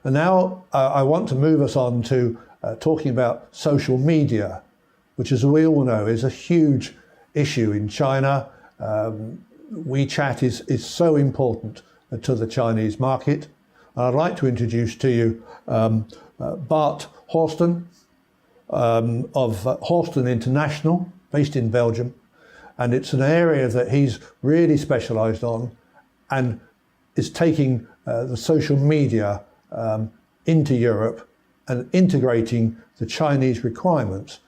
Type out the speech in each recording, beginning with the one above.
And now I want to move us on to talking about social media, which, as we all know, is a huge issue in China. WeChat is so important to the Chinese market. I'd like to introduce to you Bart Horsten of Horsten International, based in Belgium. And it's an area that he's really specialised on and is taking the social media into Europe and integrating the Chinese requirements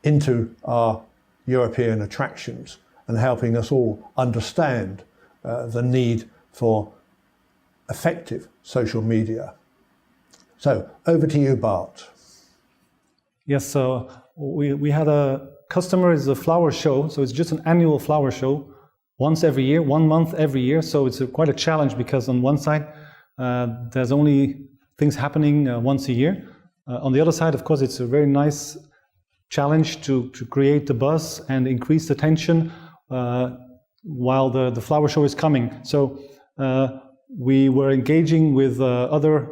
into our European attractions and helping us all understand the need for effective social media. So over to you, Bart. Yes, so we had a customer is a flower show, so it's just an annual flower show once every year, 1 month every year. So it's quite a challenge because on one side there's only things happening once a year. On the other side, of course, it's a very nice challenge to create the buzz and increase the tension while the flower show is coming. So we were engaging with other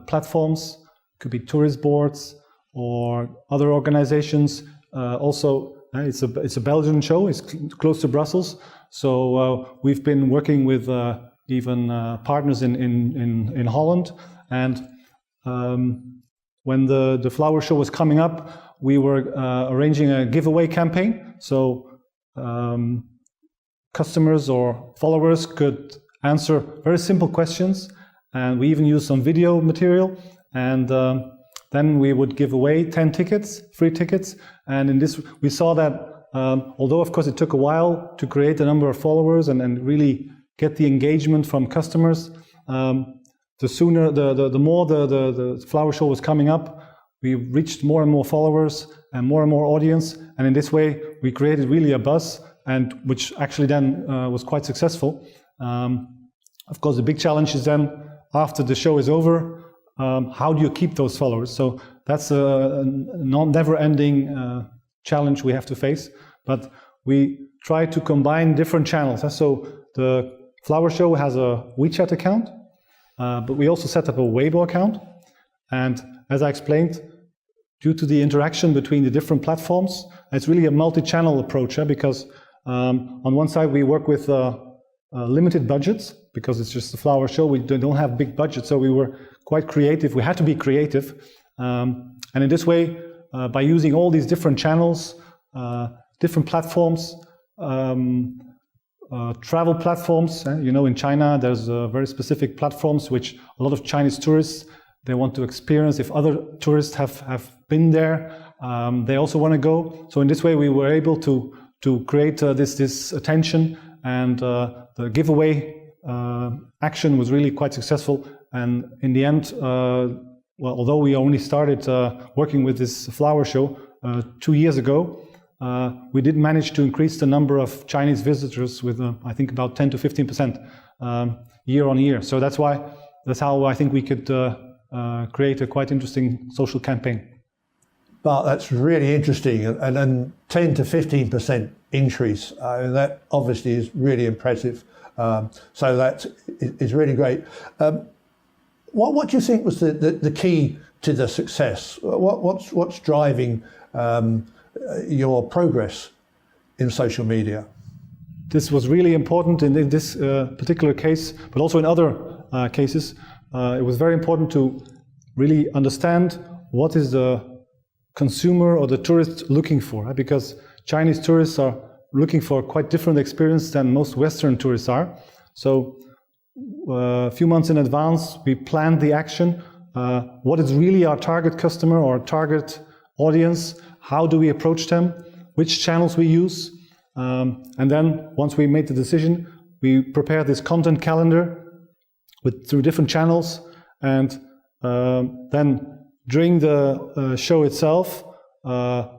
platforms, could be tourist boards or other organizations. Also, it's a Belgian show, it's close to Brussels. So we've been working with even partners in Holland. And when the flower show was coming up, we were arranging a giveaway campaign. So customers or followers could answer very simple questions. And we even used some video material. And then we would give away 10 tickets, free tickets. And in this, we saw that although, of course, it took a while to create a number of followers and really get the engagement from customers, the sooner, the more the flower show was coming up, we reached more and more followers and more audience. And in this way, we created really a buzz, and which actually then was quite successful. Of course, the big challenge is then, after the show is over, how do you keep those followers? So that's a never-ending challenge we have to face. But we try to combine different channels. So the flower show has a WeChat account, but we also set up a Weibo account. And as I explained, due to the interaction between the different platforms, it's really a multi-channel approach, because on one side we work with limited budgets, because it's just a flower show. We don't have big budgets, so we were quite creative. We had to be creative. And in this way, by using all these different channels, different platforms, travel platforms, in China, there's very specific platforms which a lot of Chinese tourists, they want to experience. If other tourists have been there, they also want to go. So in this way, we were able to create this attention, and the giveaway action was really quite successful. And in the end, well, although we only started working with this flower show 2 years ago, we did manage to increase the number of Chinese visitors with, I think, about 10 to 15% year on year. So that's how I think we could create a quite interesting social campaign. But that's really interesting, and then 10 to 15% increase. That obviously is really impressive. So that is really great. What do you think was the key to the success? What's driving your progress in social media? This was really important in this particular case, but also in other cases. It was very important to really understand what is the consumer or the tourist looking for, because Chinese tourists are looking for quite different experience than most Western tourists are. So a few months in advance, we planned the action. What is really our target customer or target audience? How do we approach them? Which channels we use? And then once we made the decision, we prepared this content calendar through different channels. And then during the show itself,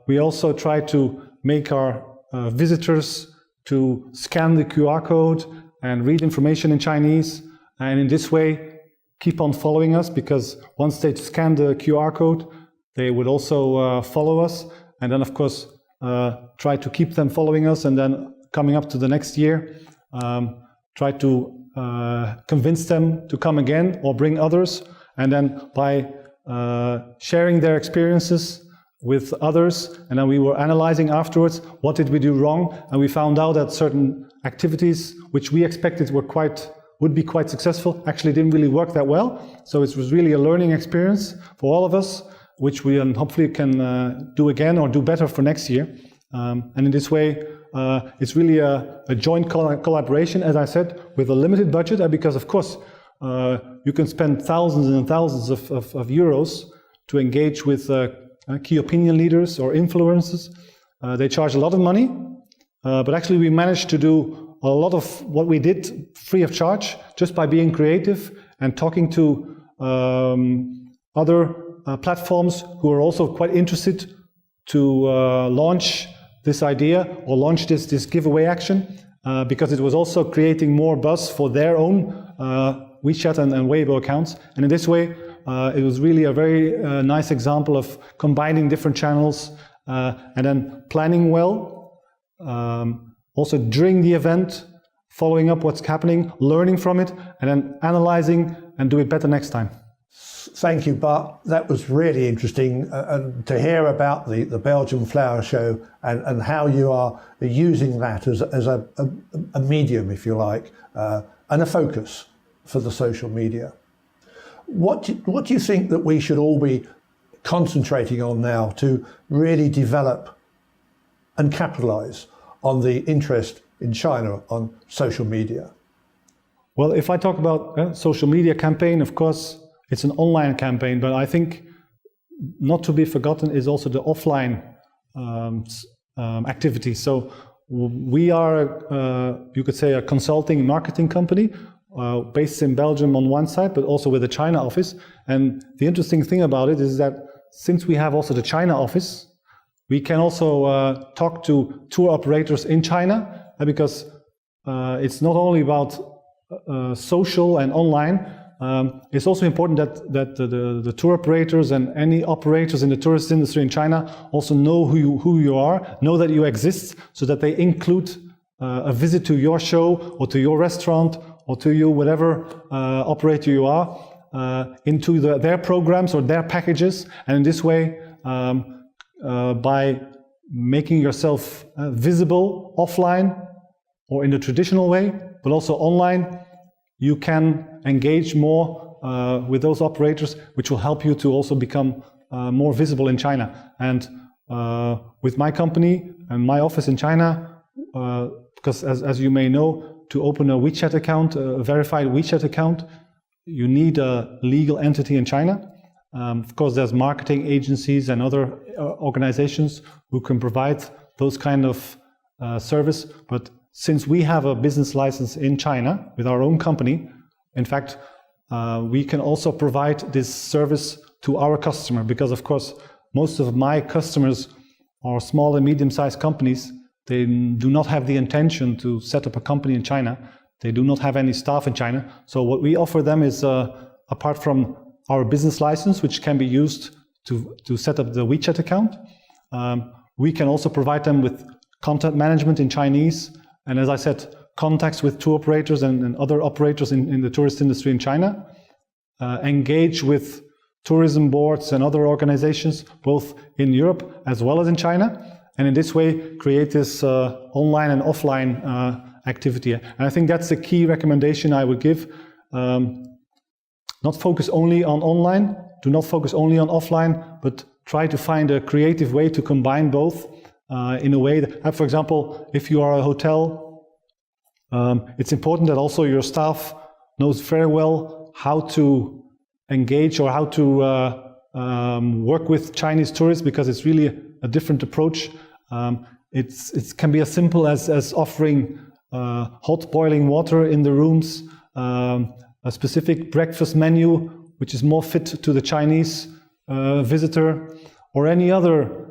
we also try to make our visitors to scan the QR code and read information in Chinese, and in this way keep on following us, because once they scan the QR code, they would also follow us, and then of course try to keep them following us, and then coming up to the next year, try to convince them to come again or bring others, and then by sharing their experiences with others, and then we were analyzing afterwards what did we do wrong, and we found out that certain activities which we expected would be quite successful actually didn't really work that well. So it was really a learning experience for all of us, which we hopefully can do again or do better for next year. And in this way, it's really a joint collaboration, as I said, with a limited budget, because of course you can spend thousands and thousands of euros to engage with key opinion leaders or influencers. They charge a lot of money, but actually we managed to do a lot of what we did free of charge, just by being creative and talking to other platforms who are also quite interested to launch this idea or launch this giveaway action, because it was also creating more buzz for their own WeChat and Weibo accounts. And in this way, it was really a very nice example of combining different channels and then planning well, also during the event, following up what's happening, learning from it, and then analyzing and do it better next time. Thank you, Bart. That was really interesting and to hear about the Belgian Flower Show and how you are using that as a medium, if you like, and a focus for the social media. What do you think that we should all be concentrating on now to really develop and capitalize on the interest in China on social media? Well, if I talk about social media campaign, of course, it's an online campaign, but I think not to be forgotten is also the offline activity. So we are, you could say, a consulting marketing company based in Belgium on one side, but also with a China office. And the interesting thing about it is that since we have also the China office, we can also talk to tour operators in China, because it's not only about social and online. It's also important that the tour operators and any operators in the tourist industry in China also know who you are, know that you exist, so that they include a visit to your show or to your restaurant or to you, whatever operator you are, into their programs or their packages. And in this way, by making yourself visible offline or in the traditional way, but also online, you can engage more with those operators, which will help you to also become more visible in China. And with my company and my office in China, because as you may know, to open a WeChat account, a verified WeChat account, you need a legal entity in China. Of course, there's marketing agencies and other organizations who can provide those kind of service. But since we have a business license in China with our own company, in fact, we can also provide this service to our customer, because of course, most of my customers are small and medium-sized companies. They do not have the intention to set up a company in China. They do not have any staff in China. So what we offer them is, apart from our business license, which can be used to set up the WeChat account, we can also provide them with content management in Chinese. And as I said, contacts with tour operators and other operators in the tourist industry in China, engage with tourism boards and other organizations, both in Europe as well as in China. And in this way, create this online and offline activity. And I think that's the key recommendation I would give. Not focus only on online, do not focus only on offline, but try to find a creative way to combine both in a way that, for example, if you are a hotel, it's important that also your staff knows very well how to engage or how to work with Chinese tourists, because it's really a different approach. It can be as simple as offering hot boiling water in the rooms, a specific breakfast menu which is more fit to the Chinese visitor, or any other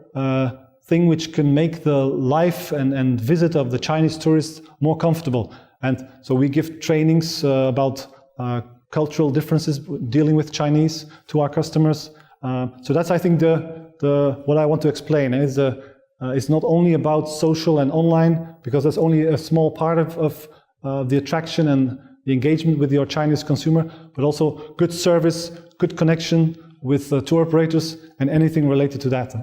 thing which can make the life and visit of the Chinese tourists more comfortable. And so we give trainings about cultural differences dealing with Chinese to our customers. So that's, I think, what I want to explain is it's not only about social and online, because that's only a small part of the attraction and the engagement with your Chinese consumer, but also good service, good connection with tour operators and anything related to that.